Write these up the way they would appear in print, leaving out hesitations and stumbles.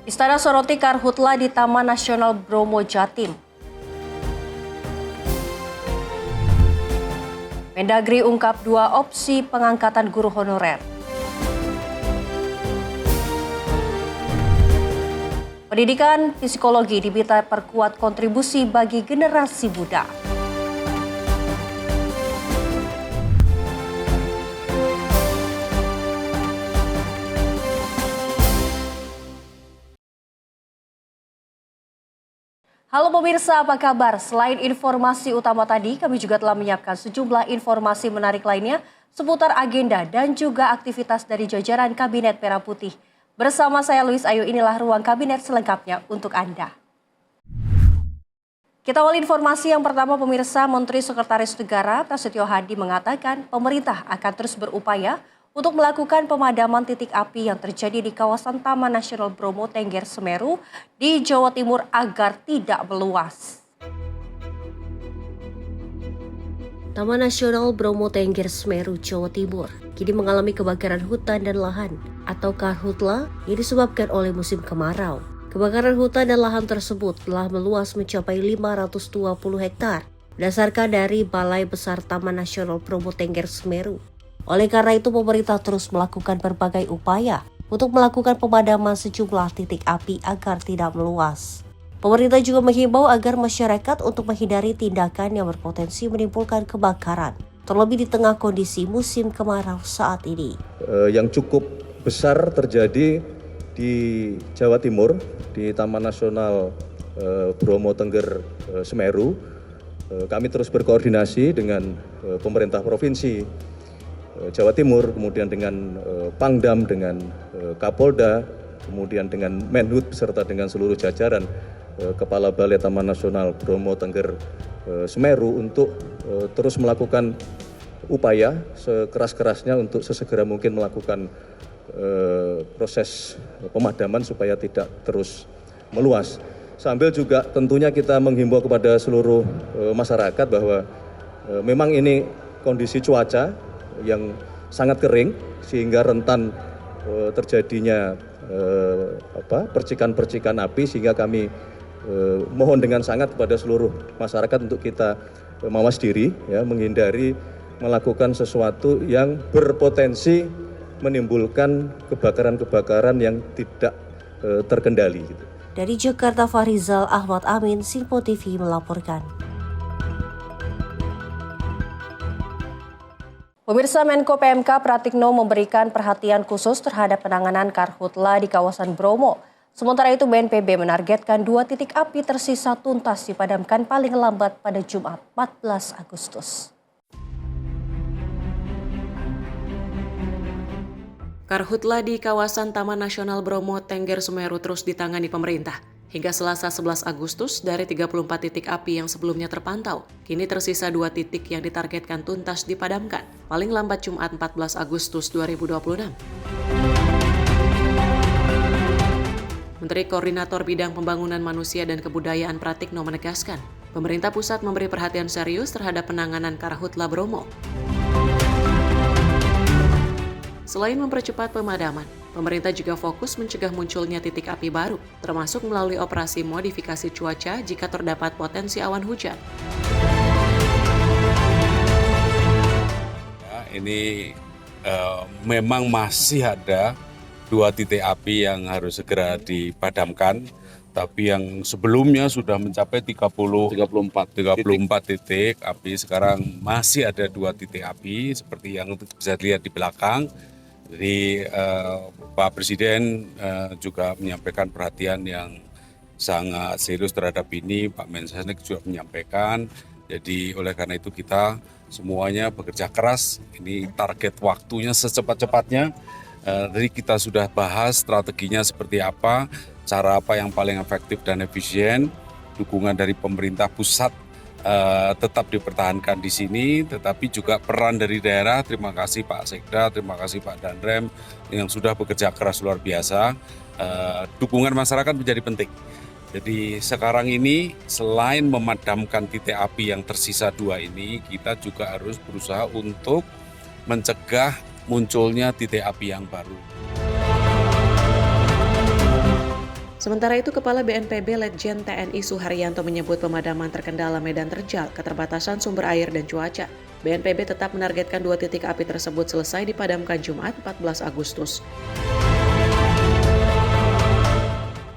Istana soroti karhutla di Taman Nasional Bromo, Jatim. Mendagri ungkap 2 opsi pengangkatan guru honorer. Pendidikan psikologi diminta perkuat kontribusi bagi generasi muda. Halo pemirsa, apa kabar? Selain informasi utama tadi, kami juga telah menyiapkan sejumlah informasi menarik lainnya seputar agenda dan juga aktivitas dari jajaran Kabinet Merah Putih. Bersama saya Luis Ayu, inilah ruang kabinet selengkapnya untuk Anda. Kita awal informasi yang pertama pemirsa, Menteri Sekretaris Negara Prasetyo Hadi mengatakan pemerintah akan terus berupaya untuk melakukan pemadaman titik api yang terjadi di kawasan Taman Nasional Bromo Tengger Semeru di Jawa Timur agar tidak meluas. Taman Nasional Bromo Tengger Semeru, Jawa Timur kini mengalami kebakaran hutan dan lahan atau karhutla yang disebabkan oleh musim kemarau. Kebakaran hutan dan lahan tersebut telah meluas mencapai 520 hektar berdasarkan dari Balai Besar Taman Nasional Bromo Tengger Semeru. Oleh karena itu, pemerintah terus melakukan berbagai upaya untuk melakukan pemadaman sejumlah titik api agar tidak meluas. Pemerintah juga menghimbau agar masyarakat untuk menghindari tindakan yang berpotensi menimbulkan kebakaran, terlebih di tengah kondisi musim kemarau saat ini. Yang cukup besar terjadi di Jawa Timur, di Taman Nasional Bromo Tengger Semeru. Kami terus berkoordinasi dengan pemerintah provinsi Jawa Timur, kemudian dengan Pangdam, dengan Kapolda, kemudian dengan Menhub beserta dengan seluruh jajaran Kepala Balai Taman Nasional Bromo Tengger Semeru untuk terus melakukan upaya sekeras-kerasnya untuk sesegera mungkin melakukan proses pemadaman supaya tidak terus meluas. Sambil juga tentunya kita menghimbau kepada seluruh masyarakat bahwa memang ini kondisi cuaca yang sangat kering sehingga rentan terjadinya percikan-percikan api, sehingga kami mohon dengan sangat kepada seluruh masyarakat untuk kita mawas diri, ya, menghindari melakukan sesuatu yang berpotensi menimbulkan kebakaran-kebakaran yang tidak terkendali. Dari Jakarta, Farizal Ahmad Amin, Simpo TV melaporkan. Pemirsa, Menko PMK Pratikno memberikan perhatian khusus terhadap penanganan karhutla di kawasan Bromo. Sementara itu BNPB menargetkan 2 titik api tersisa tuntas dipadamkan paling lambat pada Jumat 14 Agustus. Karhutla di kawasan Taman Nasional Bromo Tengger Semeru terus ditangani pemerintah. Hingga Selasa 11 Agustus, dari 34 titik api yang sebelumnya terpantau, kini tersisa 2 titik yang ditargetkan tuntas dipadamkan, paling lambat Jumat 14 Agustus 2026. Menteri Koordinator Bidang Pembangunan Manusia dan Kebudayaan Pratikno menegaskan, pemerintah pusat memberi perhatian serius terhadap penanganan karhutla Bromo. Selain mempercepat pemadaman, pemerintah juga fokus mencegah munculnya titik api baru, termasuk melalui operasi modifikasi cuaca jika terdapat potensi awan hujan. Ini memang masih ada 2 titik api yang harus segera dipadamkan, tapi yang sebelumnya sudah mencapai 34 titik api. Sekarang masih ada 2 titik api seperti yang bisa dilihat di belakang. Jadi Pak Presiden juga menyampaikan perhatian yang sangat serius terhadap ini. Pak Mensesnek juga menyampaikan. Jadi oleh karena itu kita semuanya bekerja keras. Ini target waktunya secepat-cepatnya. Jadi kita sudah bahas strateginya seperti apa, cara apa yang paling efektif dan efisien. Dukungan dari pemerintah pusat tetap dipertahankan di sini, tetapi juga peran dari daerah. Terima kasih Pak Sekda, terima kasih Pak Danrem yang sudah bekerja keras luar biasa. Dukungan masyarakat menjadi penting. Jadi sekarang ini selain memadamkan titik api yang tersisa 2 ini, kita juga harus berusaha untuk mencegah munculnya titik api yang baru. Sementara itu, Kepala BNPB Letjen TNI Suharyanto menyebut pemadaman terkendala medan terjal, keterbatasan sumber air dan cuaca. BNPB tetap menargetkan 2 titik api tersebut selesai dipadamkan Jumat 14 Agustus.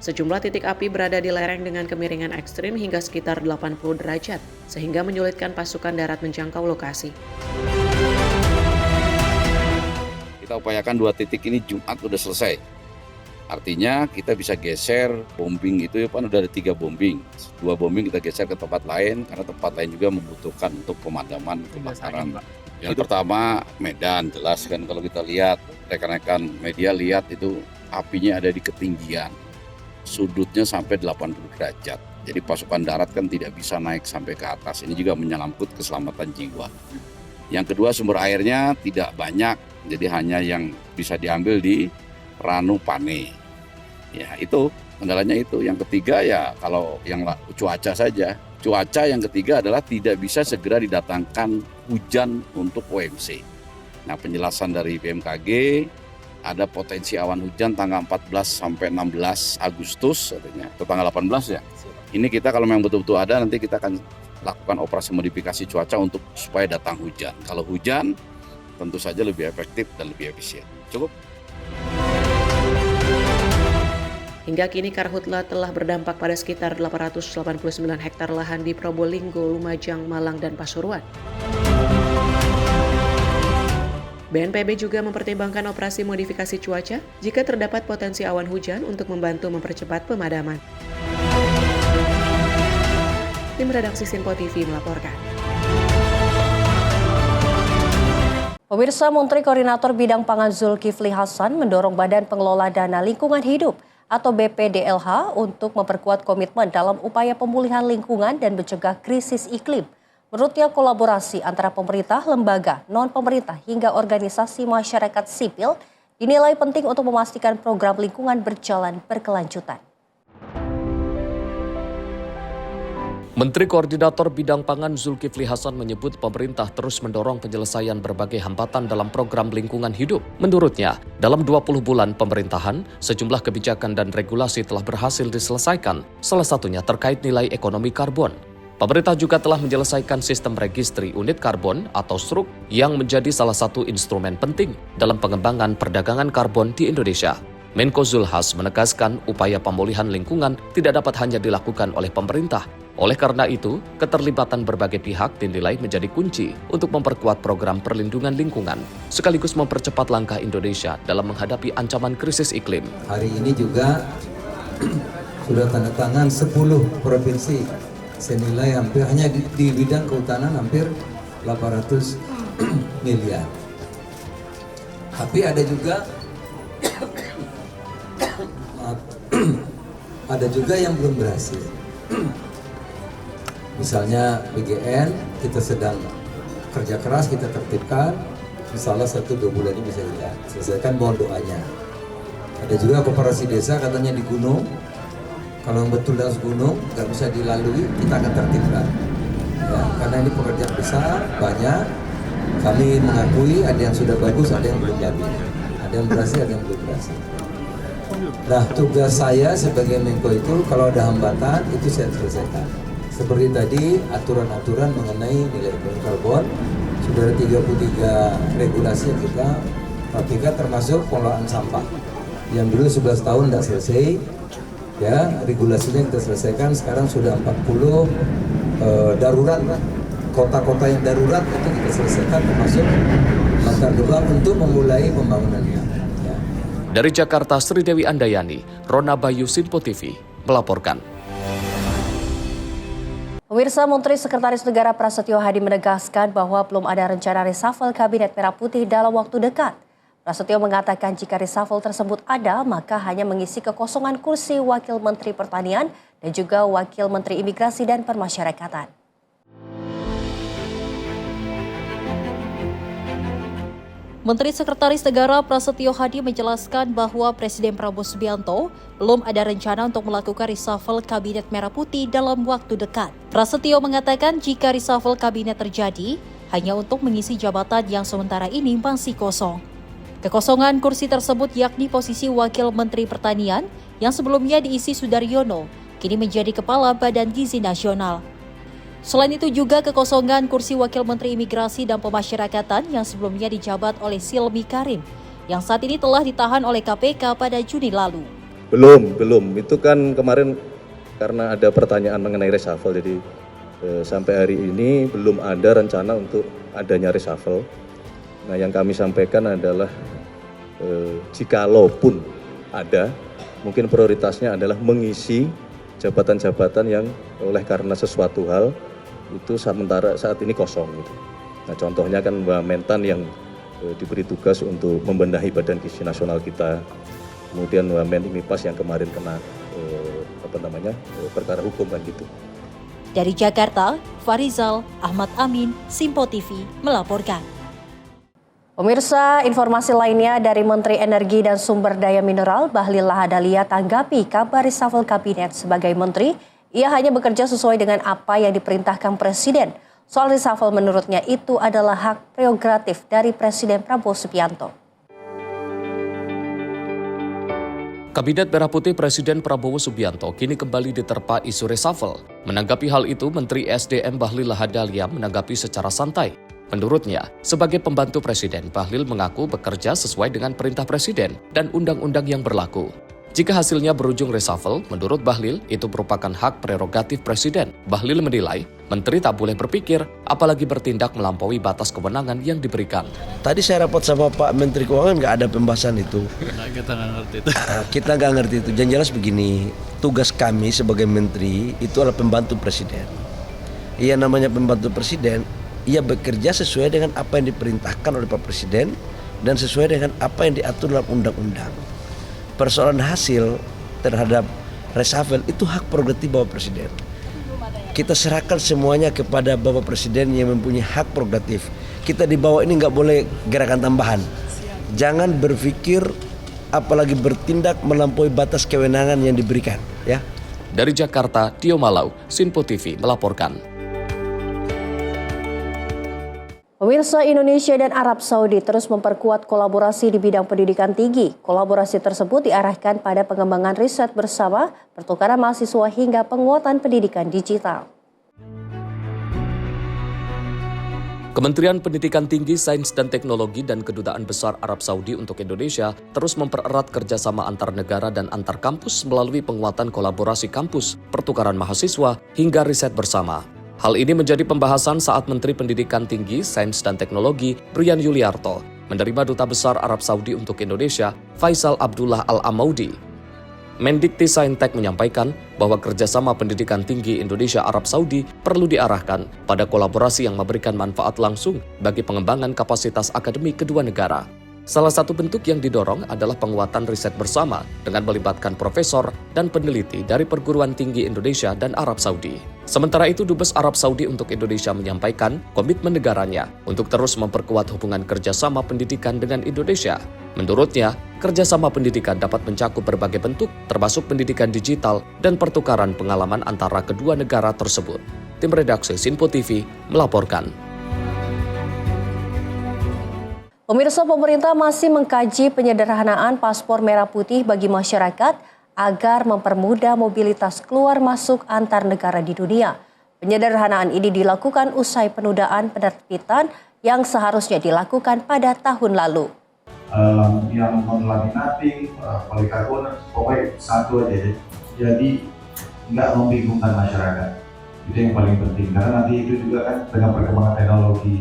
Sejumlah titik api berada di lereng dengan kemiringan ekstrim hingga sekitar 80 derajat, sehingga menyulitkan pasukan darat menjangkau lokasi. Kita upayakan 2 titik ini Jumat udah selesai. Artinya kita bisa geser bombing itu kan udah ada 3 bombing. 2 bombing kita geser ke tempat lain karena tempat lain juga membutuhkan untuk pemadaman kebakaran. Yang pertama Medan, jelas kan kalau kita lihat, rekan-rekan media lihat itu apinya ada di ketinggian. Sudutnya sampai 80 derajat. Jadi pasukan darat kan tidak bisa naik sampai ke atas. Ini juga menyangkut keselamatan jiwa. Yang kedua sumber airnya tidak banyak. Jadi hanya yang bisa diambil di Ranu Pane. Ya itu kendalanya itu. Yang ketiga ya kalau yang cuaca saja. Cuaca yang ketiga adalah tidak bisa segera didatangkan hujan untuk OMC. Nah penjelasan dari BMKG ada potensi awan hujan tanggal 14 sampai 16 Agustus artinya atau tanggal 18 ya. Ini kita kalau memang betul-betul ada nanti kita akan lakukan operasi modifikasi cuaca untuk supaya datang hujan. Kalau hujan tentu saja lebih efektif dan lebih efisien. Cukup. Hingga kini karhutla telah berdampak pada sekitar 889 hektar lahan di Probolinggo, Lumajang, Malang, dan Pasuruan. BNPB juga mempertimbangkan operasi modifikasi cuaca jika terdapat potensi awan hujan untuk membantu mempercepat pemadaman. Tim redaksi Sinpo TV melaporkan. Pemirsa, Menteri Koordinator Bidang Pangan Zulkifli Hasan mendorong Badan Pengelola Dana Lingkungan Hidup atau BPDLH untuk memperkuat komitmen dalam upaya pemulihan lingkungan dan mencegah krisis iklim. Menurutnya kolaborasi antara pemerintah, lembaga, non-pemerintah hingga organisasi masyarakat sipil dinilai penting untuk memastikan program lingkungan berjalan berkelanjutan. Menteri Koordinator Bidang Pangan Zulkifli Hasan menyebut pemerintah terus mendorong penyelesaian berbagai hambatan dalam program lingkungan hidup. Menurutnya, dalam 20 bulan pemerintahan, sejumlah kebijakan dan regulasi telah berhasil diselesaikan, salah satunya terkait nilai ekonomi karbon. Pemerintah juga telah menyelesaikan sistem registri unit karbon atau SRUK yang menjadi salah satu instrumen penting dalam pengembangan perdagangan karbon di Indonesia. Menko Zulhas menegaskan upaya pemulihan lingkungan tidak dapat hanya dilakukan oleh pemerintah. Oleh karena itu, keterlibatan berbagai pihak dinilai menjadi kunci untuk memperkuat program perlindungan lingkungan, sekaligus mempercepat langkah Indonesia dalam menghadapi ancaman krisis iklim. Hari ini juga sudah tanda tangan 10 provinsi senilai hampir hanya di bidang kehutanan hampir 800 miliar. Tapi ada juga yang belum berhasil. Misalnya PGN kita sedang kerja keras, kita tertibkan, misalnya 1-2 bulan ini bisa kita selesaikan, mohon doanya. Ada juga koperasi desa katanya di gunung, kalau betul das gunung nggak bisa dilalui, kita akan tertibkan. Ya, karena ini pekerjaan besar, banyak. Kami mengakui ada yang sudah bagus, ada yang belum bagus, ada yang berhasil, ada yang belum berhasil. Nah, tugas saya sebagai Menko itu kalau ada hambatan itu saya selesaikan. Seperti tadi aturan-aturan mengenai nilai karbon sudah ada 33 regulasi yang kita rapikan termasuk pengelolaan sampah. Yang dulu 11 tahun tidak selesai. Ya, regulasinya kita selesaikan, sekarang sudah 40 darurat, kota-kota yang darurat itu kita selesaikan termasuk Bantar Gebang untuk memulai pembangunannya. Ya. Dari Jakarta, Sri Dewi Andayani, Rona Bayu, Sinpo TV melaporkan. Pemirsa, Menteri Sekretaris Negara Prasetyo Hadi menegaskan bahwa belum ada rencana reshuffle Kabinet Merah Putih dalam waktu dekat. Prasetyo mengatakan jika reshuffle tersebut ada, maka hanya mengisi kekosongan kursi Wakil Menteri Pertanian dan juga Wakil Menteri Imigrasi dan Permasyarakatan. Menteri Sekretaris Negara Prasetyo Hadi menjelaskan bahwa Presiden Prabowo Subianto belum ada rencana untuk melakukan reshuffle Kabinet Merah Putih dalam waktu dekat. Prasetyo mengatakan jika reshuffle Kabinet terjadi, hanya untuk mengisi jabatan yang sementara ini masih kosong. Kekosongan kursi tersebut yakni posisi Wakil Menteri Pertanian yang sebelumnya diisi Sudaryono, kini menjadi Kepala Badan Gizi Nasional. Selain itu juga kekosongan kursi Wakil Menteri Imigrasi dan Pemasyarakatan yang sebelumnya dijabat oleh Silmi Karim, yang saat ini telah ditahan oleh KPK pada Juni lalu. Belum. Itu kan kemarin karena ada pertanyaan mengenai reshuffle, jadi sampai hari ini belum ada rencana untuk adanya reshuffle. Nah, yang kami sampaikan adalah jikalaupun ada, mungkin prioritasnya adalah mengisi jabatan-jabatan yang oleh karena sesuatu hal itu sementara saat ini kosong gitu. Nah, contohnya kan Mbak Mentan yang diberi tugas untuk membenahi Badan Gizi Nasional kita. Kemudian Mbak Menipas yang kemarin kena perkara hukum kan gitu. Dari Jakarta, Farizal Ahmad Amin, Simpo TV melaporkan. Pemirsa, informasi lainnya dari Menteri Energi dan Sumber Daya Mineral Bahlil Lahadalia tanggapi kabar reshuffle kabinet. Sebagai menteri, ia hanya bekerja sesuai dengan apa yang diperintahkan Presiden. Soal reshuffle menurutnya itu adalah hak prerogatif dari Presiden Prabowo Subianto. Kabinet Merah Putih Presiden Prabowo Subianto kini kembali diterpa isu reshuffle. Menanggapi hal itu, Menteri SDM Bahlil Lahadalia menanggapi secara santai. Menurutnya, sebagai pembantu Presiden, Bahlil mengaku bekerja sesuai dengan perintah Presiden dan undang-undang yang berlaku. Jika hasilnya berujung reshuffle, menurut Bahlil, itu merupakan hak prerogatif Presiden. Bahlil menilai, Menteri tak boleh berpikir, apalagi bertindak melampaui batas kewenangan yang diberikan. Tadi saya rapat sama Pak Menteri Keuangan, nggak ada pembahasan itu. Kita nggak ngerti itu. Kita nggak ngerti itu. Yang jelas begini, tugas kami sebagai Menteri itu adalah pembantu Presiden. Ia namanya pembantu Presiden, ia bekerja sesuai dengan apa yang diperintahkan oleh Pak Presiden dan sesuai dengan apa yang diatur dalam undang-undang. Persoalan hasil terhadap reshuffle itu hak prerogatif Bapak Presiden. Kita serahkan semuanya kepada Bapak Presiden yang mempunyai hak prerogatif. Kita di bawah ini nggak boleh gerakan tambahan. Jangan berpikir apalagi bertindak melampaui batas kewenangan yang diberikan. Ya. Dari Jakarta, Tio Malau, Simpo TV melaporkan. Pemirsa, Indonesia dan Arab Saudi terus memperkuat kolaborasi di bidang pendidikan tinggi. Kolaborasi tersebut diarahkan pada pengembangan riset bersama, pertukaran mahasiswa hingga penguatan pendidikan digital. Kementerian Pendidikan Tinggi, Sains dan Teknologi dan Kedutaan Besar Arab Saudi untuk Indonesia terus mempererat kerjasama antar negara dan antar kampus melalui penguatan kolaborasi kampus, pertukaran mahasiswa, hingga riset bersama. Hal ini menjadi pembahasan saat Menteri Pendidikan Tinggi, Sains dan Teknologi, Brian Yuliarto, menerima Duta Besar Arab Saudi untuk Indonesia, Faisal Abdullah Al-Amaudi. Mendikti Saintek menyampaikan bahwa kerjasama pendidikan tinggi Indonesia-Arab Saudi perlu diarahkan pada kolaborasi yang memberikan manfaat langsung bagi pengembangan kapasitas akademik kedua negara. Salah satu bentuk yang didorong adalah penguatan riset bersama dengan melibatkan profesor dan peneliti dari perguruan tinggi Indonesia dan Arab Saudi. Sementara itu, Dubes Arab Saudi untuk Indonesia menyampaikan komitmen negaranya untuk terus memperkuat hubungan kerjasama pendidikan dengan Indonesia. Menurutnya, kerjasama pendidikan dapat mencakup berbagai bentuk, termasuk pendidikan digital dan pertukaran pengalaman antara kedua negara tersebut. Tim redaksi Simpo TV melaporkan. Pemirsa, pemerintah masih mengkaji penyederhanaan paspor merah putih bagi masyarakat agar mempermudah mobilitas keluar masuk antar negara di dunia. Penyederhanaan ini dilakukan usai penundaan penerbitan yang seharusnya dilakukan pada tahun lalu. Yang non-laminating, polikarbonat, pokoknya satu aja. Jadi nggak membingungkan masyarakat. Itu yang paling penting, karena nanti itu juga kan dengan perkembangan teknologi.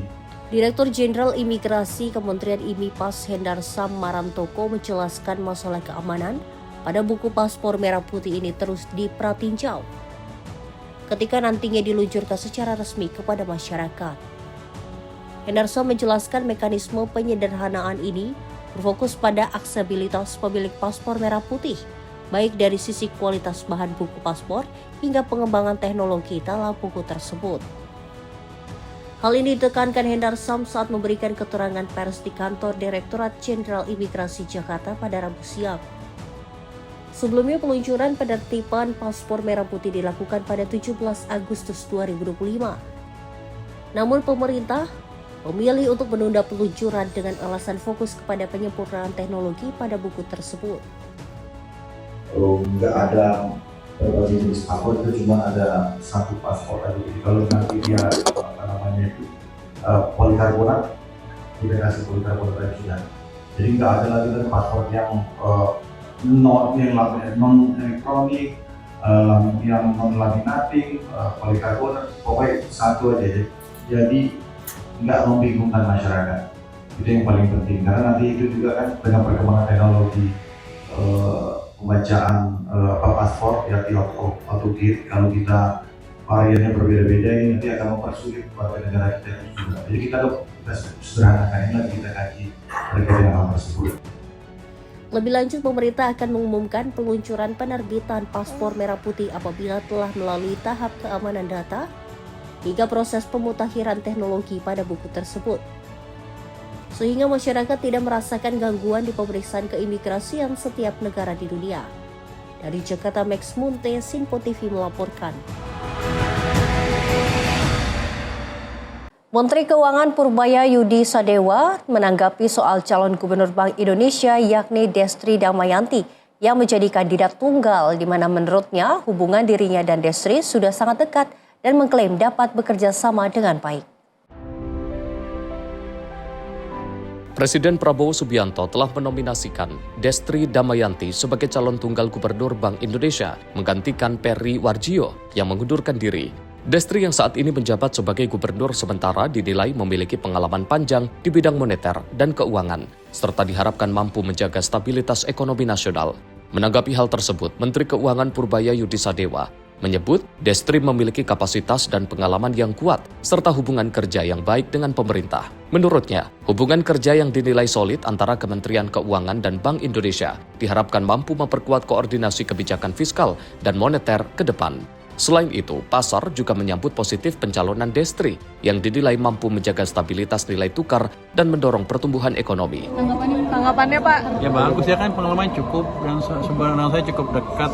Direktur Jenderal Imigrasi Kementerian IMIPAS Hendarsam Marantoko menjelaskan masalah keamanan pada buku paspor merah putih ini terus dipratinjau ketika nantinya diluncurkan secara resmi kepada masyarakat. Hendarsam menjelaskan mekanisme penyederhanaan ini berfokus pada aksesibilitas pemilik paspor merah putih, baik dari sisi kualitas bahan buku paspor hingga pengembangan teknologi dalam buku tersebut. Hal ini ditekankan Hendarsam saat memberikan keterangan pers di kantor Direktorat Jenderal Imigrasi Jakarta pada Rabu siang. Sebelumnya peluncuran penertiban paspor merah putih dilakukan pada 17 Agustus 2025. Namun pemerintah memilih untuk menunda peluncuran dengan alasan fokus kepada penyempurnaan teknologi pada buku tersebut. Nggak ada berbagai jenis paspor, itu cuma ada satu paspor aja. Jadi kalau nanti dia polikarbonat, kita kasih polikarbonat aja sudah. Jadi nggak ada lagi kan paspor yang non elektronik, yang non laminating, polikarbonat, pokoknya satu aja. Jadi nggak membingungkan masyarakat. Itu yang paling penting karena nanti itu juga kan dengan perkembangan teknologi pembacaan paspor ya di autogate, kalau kita variannya berbeda-beda ini nanti akan mempersulit warga negara kita juga. Jadi kita sederhanakan ini lagi kita kaji terkait dengan hal tersebut. Lebih lanjut, pemerintah akan mengumumkan peluncuran penerbitan paspor merah putih apabila telah melalui tahap keamanan data hingga proses pemutakhiran teknologi pada buku tersebut. Sehingga masyarakat tidak merasakan gangguan di pemeriksaan keimigrasian setiap negara di dunia. Dari Jakarta, Max Munte, Sinpo TV melaporkan. Menteri Keuangan Purbaya Yudi Sadewa menanggapi soal calon gubernur Bank Indonesia yakni Destri Damayanti yang menjadi kandidat tunggal di mana menurutnya hubungan dirinya dan Destri sudah sangat dekat dan mengklaim dapat bekerja sama dengan baik. Presiden Prabowo Subianto telah menominasikan Destri Damayanti sebagai calon tunggal gubernur Bank Indonesia menggantikan Peri Warjio yang mengundurkan diri. Destri yang saat ini menjabat sebagai gubernur sementara dinilai memiliki pengalaman panjang di bidang moneter dan keuangan, serta diharapkan mampu menjaga stabilitas ekonomi nasional. Menanggapi hal tersebut, Menteri Keuangan Purbaya Yudi Sadewa menyebut Destri memiliki kapasitas dan pengalaman yang kuat, serta hubungan kerja yang baik dengan pemerintah. Menurutnya, hubungan kerja yang dinilai solid antara Kementerian Keuangan dan Bank Indonesia diharapkan mampu memperkuat koordinasi kebijakan fiskal dan moneter ke depan. Selain itu, pasar juga menyambut positif pencalonan Destri yang dinilai mampu menjaga stabilitas nilai tukar dan mendorong pertumbuhan ekonomi. Tanggapannya Pak? Ya bagus ya kan, pengalaman cukup dan sebenarnya saya cukup dekat.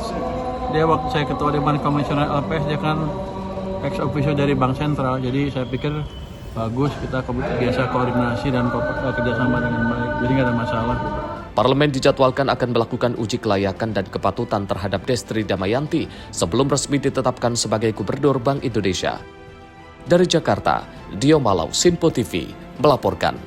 Dia waktu saya ketua Dewan Komisioner LPS, dia kan ex officio dari Bank Sentral. Jadi saya pikir bagus, kita biasa koordinasi dan kerjasama dengan baik. Jadi nggak ada masalah. Parlemen dijadwalkan akan melakukan uji kelayakan dan kepatutan terhadap Destri Damayanti sebelum resmi ditetapkan sebagai Gubernur Bank Indonesia. Dari Jakarta, Dio Malau, Sinpo TV, melaporkan.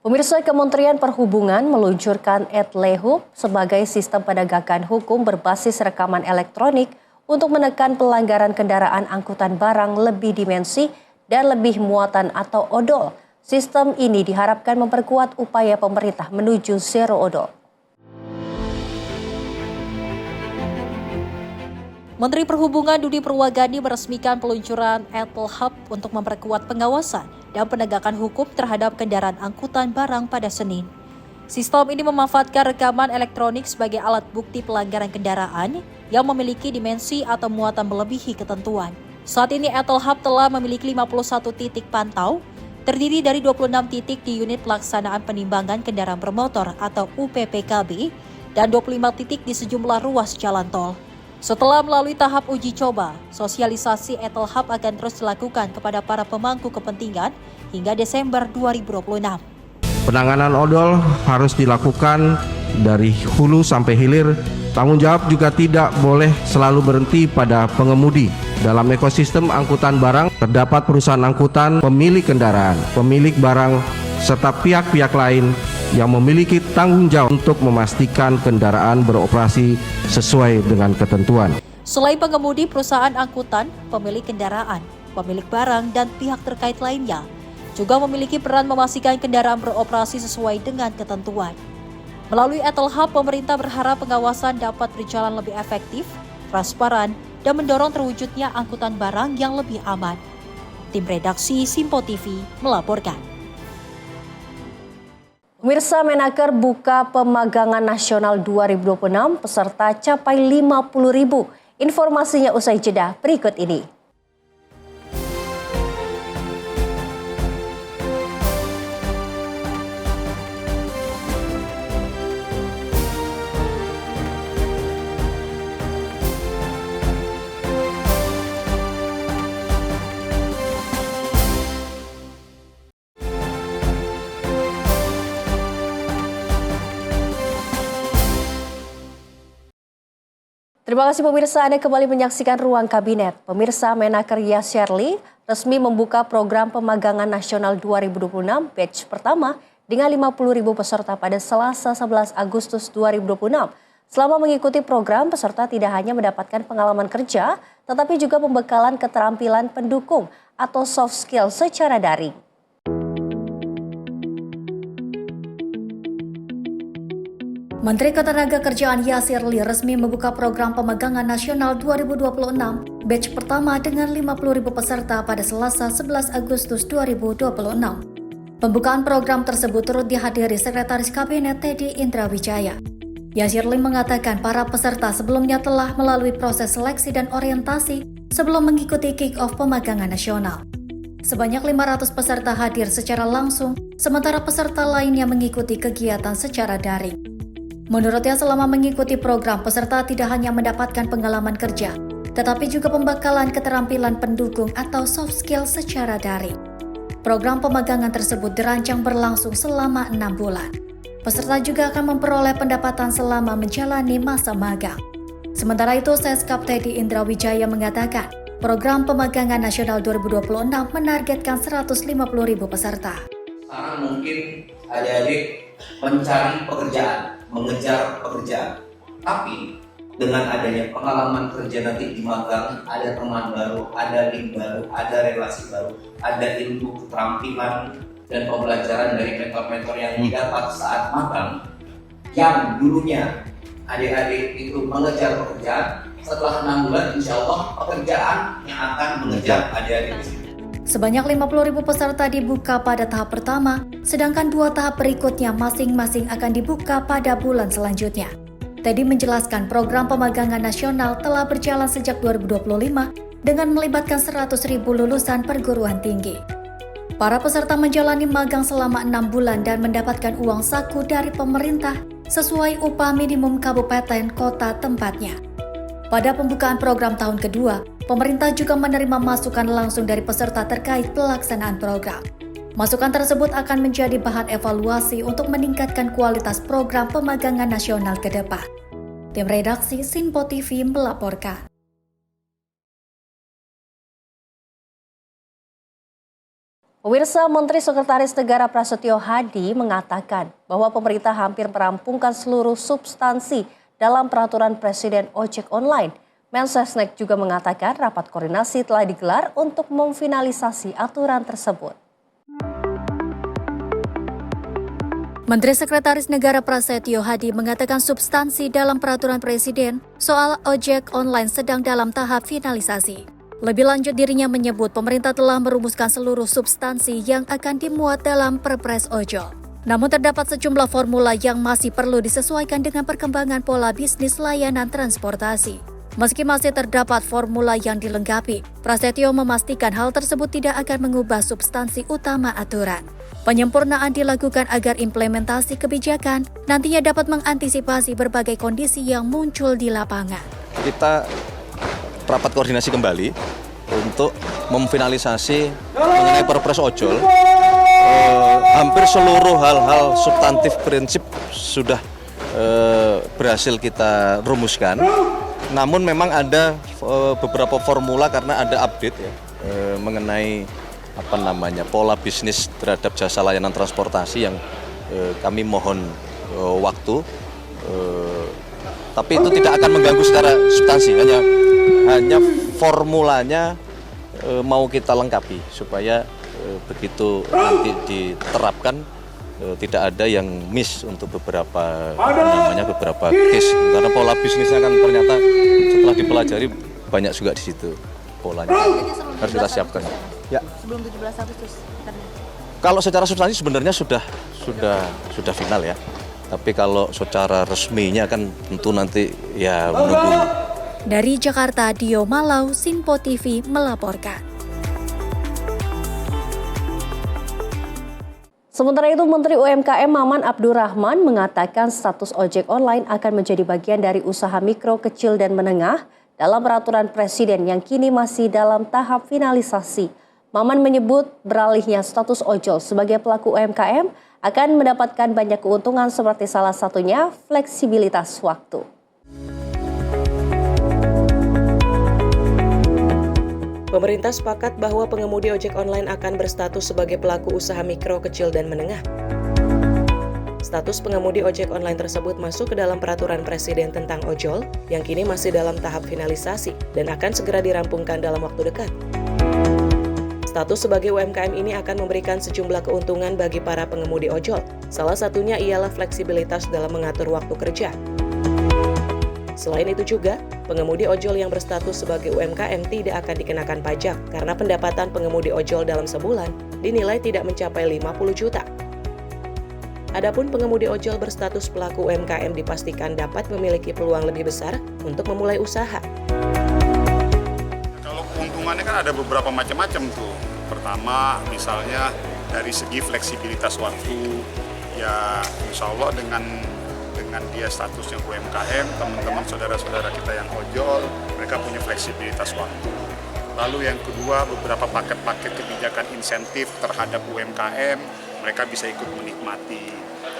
Pemirsa, Kementerian Perhubungan meluncurkan @lehub sebagai sistem penegakan hukum berbasis rekaman elektronik untuk menekan pelanggaran kendaraan angkutan barang lebih dimensi dan lebih muatan atau odol. Sistem ini diharapkan memperkuat upaya pemerintah menuju zero odol. Menteri Perhubungan Budi Purwagandi meresmikan peluncuran @lehub untuk memperkuat pengawasan dan penegakan hukum terhadap kendaraan angkutan barang pada Senin. Sistem ini memanfaatkan rekaman elektronik sebagai alat bukti pelanggaran kendaraan yang memiliki dimensi atau muatan melebihi ketentuan. Saat ini @lehub telah memiliki 51 titik pantau, terdiri dari 26 titik di unit pelaksanaan penimbangan kendaraan bermotor atau UPPKB dan 25 titik di sejumlah ruas jalan tol. Setelah melalui tahap uji coba, sosialisasi @lehub akan terus dilakukan kepada para pemangku kepentingan hingga Desember 2026. Penanganan odol harus dilakukan dari hulu sampai hilir. Tanggung jawab juga tidak boleh selalu berhenti pada pengemudi. Dalam ekosistem angkutan barang, terdapat perusahaan angkutan, pemilik kendaraan, pemilik barang, serta pihak-pihak lain yang memiliki tanggung jawab untuk memastikan kendaraan beroperasi sesuai dengan ketentuan. Selain pengemudi, perusahaan angkutan, pemilik kendaraan, pemilik barang, dan pihak terkait lainnya juga memiliki peran memastikan kendaraan beroperasi sesuai dengan ketentuan. Melalui @lehub, pemerintah berharap pengawasan dapat berjalan lebih efektif, transparan, dan mendorong terwujudnya angkutan barang yang lebih aman. Tim redaksi Sinpo TV melaporkan. Pemirsa, Menaker buka pemagangan nasional 2026, peserta capai 50.000. Informasinya usai jeda berikut ini. Terima kasih pemirsa, Anda kembali menyaksikan Ruang Kabinet. Pemirsa, Menaker Yasirli resmi membuka program pemagangan nasional 2026 batch pertama dengan 50.000 peserta pada Selasa 11 Agustus 2026. Selama mengikuti program, peserta tidak hanya mendapatkan pengalaman kerja, tetapi juga pembekalan keterampilan pendukung atau soft skill secara daring. Menteri Ketenagakerjaan Yasirli resmi membuka program pemagangan nasional 2026 batch pertama dengan 50.000 peserta pada Selasa 11 Agustus 2026. Pembukaan program tersebut turut dihadiri Sekretaris Kabinet Teddy Indrawijaya. Yasirli mengatakan para peserta sebelumnya telah melalui proses seleksi dan orientasi sebelum mengikuti kick-off pemagangan nasional. Sebanyak 500 peserta hadir secara langsung, sementara peserta lainnya mengikuti kegiatan secara daring. Menurutnya, selama mengikuti program, peserta tidak hanya mendapatkan pengalaman kerja, tetapi juga pembekalan keterampilan pendukung atau soft skill secara daring. Program pemagangan tersebut dirancang berlangsung selama 6 bulan. Peserta juga akan memperoleh pendapatan selama menjalani masa magang. Sementara itu, Seskap Teddy Indrawijaya mengatakan, program pemagangan nasional 2026 menargetkan 150.000 peserta. Sekarang mungkin adik-adik mencari pekerjaan, mengejar pekerjaan, tapi dengan adanya pengalaman kerja nanti di magang, ada teman baru, ada link baru, ada relasi baru, ada ilmu keterampilan dan pembelajaran dari mentor-mentor yang didapat saat magang, yang dulunya adik-adik itu mengejar pekerjaan, setelah 6 bulan insya Allah pekerjaan yang akan mengejar adik-adik di sini. Sebanyak 50.000 peserta dibuka pada tahap pertama, sedangkan 2 tahap berikutnya masing-masing akan dibuka pada bulan selanjutnya. Teddy menjelaskan program pemagangan nasional telah berjalan sejak 2025 dengan melibatkan 100.000 lulusan perguruan tinggi. Para peserta menjalani magang selama 6 bulan dan mendapatkan uang saku dari pemerintah sesuai upah minimum kabupaten kota tempatnya. Pada pembukaan program tahun kedua, pemerintah juga menerima masukan langsung dari peserta terkait pelaksanaan program. Masukan tersebut akan menjadi bahan evaluasi untuk meningkatkan kualitas program pemagangan nasional ke depan. Tim redaksi Sinpo TV melaporkan. Pemirsa, Menteri Sekretaris Negara Prasetyo Hadi mengatakan bahwa pemerintah hampir merampungkan seluruh substansi dalam peraturan Presiden ojek online. Mensesnek juga mengatakan rapat koordinasi telah digelar untuk memfinalisasi aturan tersebut. Menteri Sekretaris Negara Prasetyo Hadi mengatakan substansi dalam peraturan Presiden soal ojek online sedang dalam tahap finalisasi. Lebih lanjut, dirinya menyebut pemerintah telah merumuskan seluruh substansi yang akan dimuat dalam Perpres Ojol. Namun terdapat sejumlah formula yang masih perlu disesuaikan dengan perkembangan pola bisnis layanan transportasi. Meski masih terdapat formula yang dilengkapi, Prasetyo memastikan hal tersebut tidak akan mengubah substansi utama aturan. Penyempurnaan dilakukan agar implementasi kebijakan nantinya dapat mengantisipasi berbagai kondisi yang muncul di lapangan. Kita rapat koordinasi kembali untuk memfinalisasi mengenai Perpres Ojol. Hampir seluruh hal-hal substantif prinsip sudah berhasil kita rumuskan. Namun memang ada beberapa formula karena ada update ya, mengenai pola bisnis terhadap jasa layanan transportasi yang kami mohon waktu. Tapi itu tidak akan mengganggu secara substansi, hanya formulanya mau kita lengkapi supaya begitu nanti diterapkan tidak ada yang miss untuk beberapa case, karena pola bisnisnya kan ternyata setelah dipelajari banyak juga di situ polanya harus kita siapkan. Ya. Sebelum 17 Agustus. Kalau secara substansi sebenarnya sudah final ya. Tapi kalau secara resminya kan tentu nanti ya menunggu. Dari Jakarta, Dio Malau, Sinpo TV melaporkan. Sementara itu, Menteri UMKM Maman Abdurrahman mengatakan status ojek online akan menjadi bagian dari usaha mikro, kecil, dan menengah dalam peraturan Presiden yang kini masih dalam tahap finalisasi. Maman menyebut beralihnya status ojol sebagai pelaku UMKM akan mendapatkan banyak keuntungan seperti salah satunya fleksibilitas waktu. Pemerintah sepakat bahwa pengemudi ojek online akan berstatus sebagai pelaku usaha mikro, kecil, dan menengah. Status pengemudi ojek online tersebut masuk ke dalam peraturan Presiden tentang ojol yang kini masih dalam tahap finalisasi dan akan segera dirampungkan dalam waktu dekat. Status sebagai UMKM ini akan memberikan sejumlah keuntungan bagi para pengemudi ojol. Salah satunya ialah fleksibilitas dalam mengatur waktu kerja. Selain itu juga, pengemudi ojol yang berstatus sebagai UMKM tidak akan dikenakan pajak karena pendapatan pengemudi ojol dalam sebulan dinilai tidak mencapai 50 juta. Adapun pengemudi ojol berstatus pelaku UMKM dipastikan dapat memiliki peluang lebih besar untuk memulai usaha. Kalau keuntungannya kan ada beberapa macam-macam tuh. Pertama, misalnya dari segi fleksibilitas waktu, ya insya Allah dengan dia statusnya UMKM, teman-teman saudara-saudara kita yang ojol, mereka punya fleksibilitas waktu. Lalu yang kedua, beberapa paket-paket kebijakan insentif terhadap UMKM, mereka bisa ikut menikmati.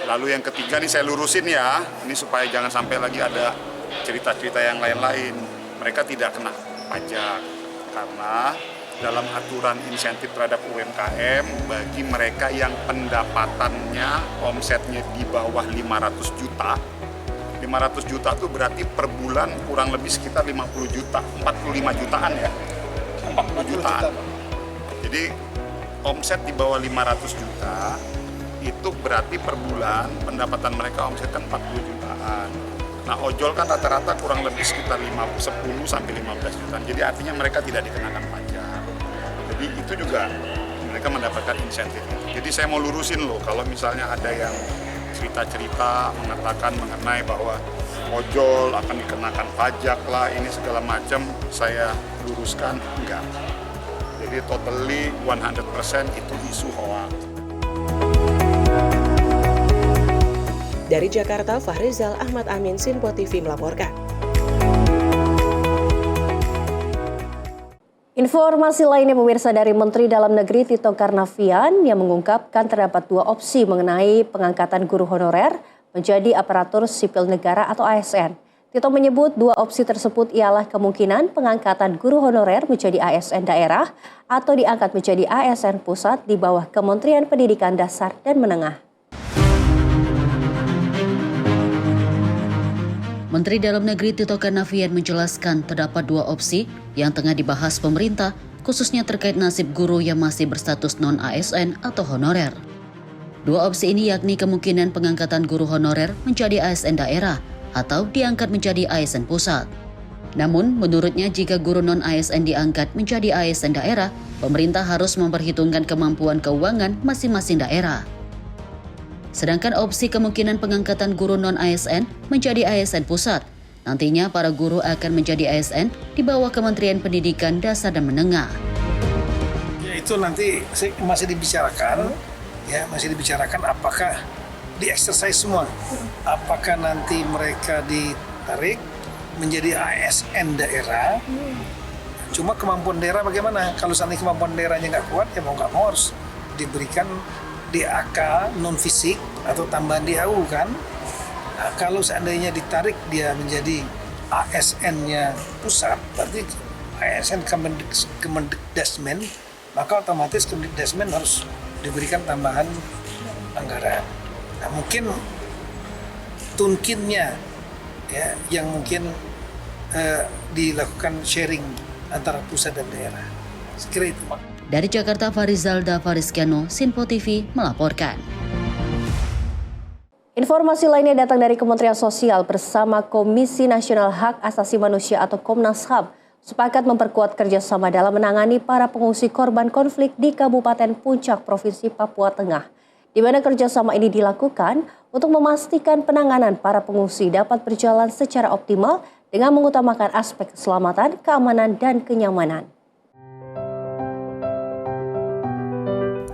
Lalu yang ketiga nih saya lurusin ya, ini supaya jangan sampai lagi ada cerita-cerita yang lain-lain. Mereka tidak kena pajak karena dalam aturan insentif terhadap UMKM bagi mereka yang pendapatannya omsetnya di bawah 500 juta. 500 juta itu berarti per bulan kurang lebih sekitar 50 juta, 45 jutaan ya. 40 jutaan. Jadi omset di bawah 500 juta itu berarti per bulan pendapatan mereka omset kan 40 jutaan. Nah, ojol kan rata-rata kurang lebih sekitar 10 sampai 15 jutaan. Jadi artinya mereka tidak dikenakan pajak. Jadi itu juga mereka mendapatkan insentif. Jadi saya mau lurusin loh, kalau misalnya ada yang cerita-cerita mengatakan mengenai bahwa ojol akan dikenakan pajak lah, ini segala macam, saya luruskan enggak. Jadi totally 100% itu isu hoax. Dari Jakarta, Fahrizal Ahmad Amin, Sinpo TV melaporkan. Informasi lainnya pemirsa dari Menteri Dalam Negeri Tito Karnavian yang mengungkapkan terdapat dua opsi mengenai pengangkatan guru honorer menjadi aparatur sipil negara atau ASN. Tito menyebut dua opsi tersebut ialah kemungkinan pengangkatan guru honorer menjadi ASN daerah atau diangkat menjadi ASN pusat di bawah Kementerian Pendidikan Dasar dan Menengah. Menteri Dalam Negeri Tito Karnavian menjelaskan terdapat dua opsi yang tengah dibahas pemerintah, khususnya terkait nasib guru yang masih berstatus non-ASN atau honorer. Dua opsi ini yakni kemungkinan pengangkatan guru honorer menjadi ASN daerah atau diangkat menjadi ASN pusat. Namun, menurutnya jika guru non-ASN diangkat menjadi ASN daerah, pemerintah harus memperhitungkan kemampuan keuangan masing-masing daerah. Sedangkan opsi kemungkinan pengangkatan guru non-ASN menjadi ASN pusat, nantinya para guru akan menjadi ASN di bawah Kementerian Pendidikan Dasar dan Menengah. Ya, itu nanti masih dibicarakan, apakah di-exercise semua. Apakah nanti mereka ditarik menjadi ASN daerah, cuma kemampuan daerah bagaimana? Kalau seandainya kemampuan daerahnya nggak kuat, ya mau nggak mau harus diberikan DAK non-fisik atau tambahan DAU kan. Nah, kalau seandainya ditarik dia menjadi ASN-nya pusat, berarti ASN Kemendikdasmen, maka otomatis Kemendikdasmen harus diberikan tambahan anggaran. Nah, mungkin tunkinnya ya, yang mungkin dilakukan sharing antara pusat dan daerah. Sekira itu, Pak. Dari Jakarta, Fahrizal Davarizkiano, Sinpo TV melaporkan. Informasi lainnya datang dari Kementerian Sosial bersama Komisi Nasional Hak Asasi Manusia atau Komnas HAM sepakat memperkuat kerjasama dalam menangani para pengungsi korban konflik di Kabupaten Puncak, Provinsi Papua Tengah, di mana kerjasama ini dilakukan untuk memastikan penanganan para pengungsi dapat berjalan secara optimal dengan mengutamakan aspek keselamatan, keamanan, dan kenyamanan.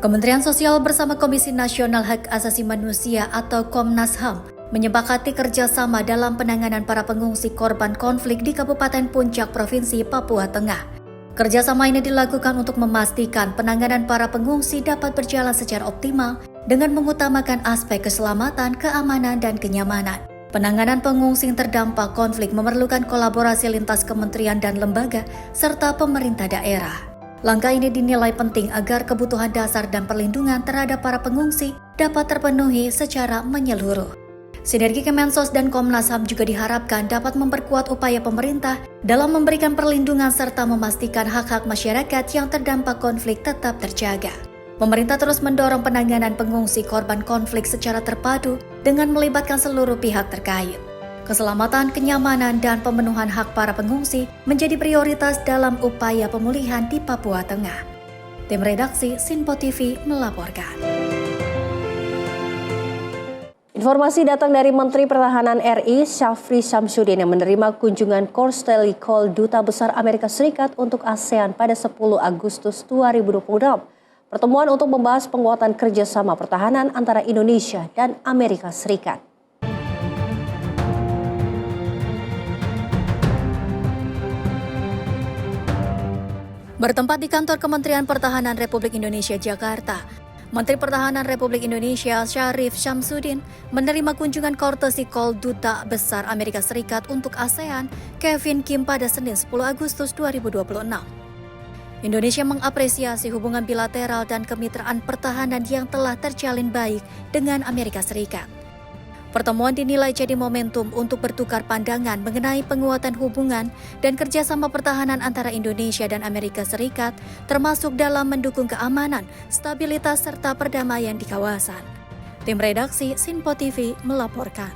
Kementerian Sosial bersama Komisi Nasional Hak Asasi Manusia atau Komnas HAM menyepakati kerjasama dalam penanganan para pengungsi korban konflik di Kabupaten Puncak, Provinsi Papua Tengah. Kerjasama ini dilakukan untuk memastikan penanganan para pengungsi dapat berjalan secara optimal dengan mengutamakan aspek keselamatan, keamanan, dan kenyamanan. Penanganan pengungsi yang terdampak konflik memerlukan kolaborasi lintas kementerian dan lembaga serta pemerintah daerah. Langkah ini dinilai penting agar kebutuhan dasar dan perlindungan terhadap para pengungsi dapat terpenuhi secara menyeluruh. Sinergi Kemensos dan Komnas HAM juga diharapkan dapat memperkuat upaya pemerintah dalam memberikan perlindungan serta memastikan hak-hak masyarakat yang terdampak konflik tetap terjaga. Pemerintah terus mendorong penanganan pengungsi korban konflik secara terpadu dengan melibatkan seluruh pihak terkait. Keselamatan, kenyamanan, dan pemenuhan hak para pengungsi menjadi prioritas dalam upaya pemulihan di Papua Tengah. Tim redaksi Sinpo TV melaporkan. Informasi datang dari Menteri Pertahanan RI Syafri Syamsuddin yang menerima kunjungan Corstelli Cole Duta Besar Amerika Serikat untuk ASEAN pada 10 Agustus 2026. Pertemuan untuk membahas penguatan kerjasama pertahanan antara Indonesia dan Amerika Serikat. Bertempat di kantor Kementerian Pertahanan Republik Indonesia Jakarta, Menteri Pertahanan Republik Indonesia Syarif Syamsuddin menerima kunjungan courtesy call Duta Besar Amerika Serikat untuk ASEAN, Kevin Kim pada Senin 10 Agustus 2026. Indonesia mengapresiasi hubungan bilateral dan kemitraan pertahanan yang telah terjalin baik dengan Amerika Serikat. Pertemuan dinilai jadi momentum untuk bertukar pandangan mengenai penguatan hubungan dan kerjasama pertahanan antara Indonesia dan Amerika Serikat, termasuk dalam mendukung keamanan, stabilitas, serta perdamaian di kawasan. Tim redaksi Sinpo TV melaporkan.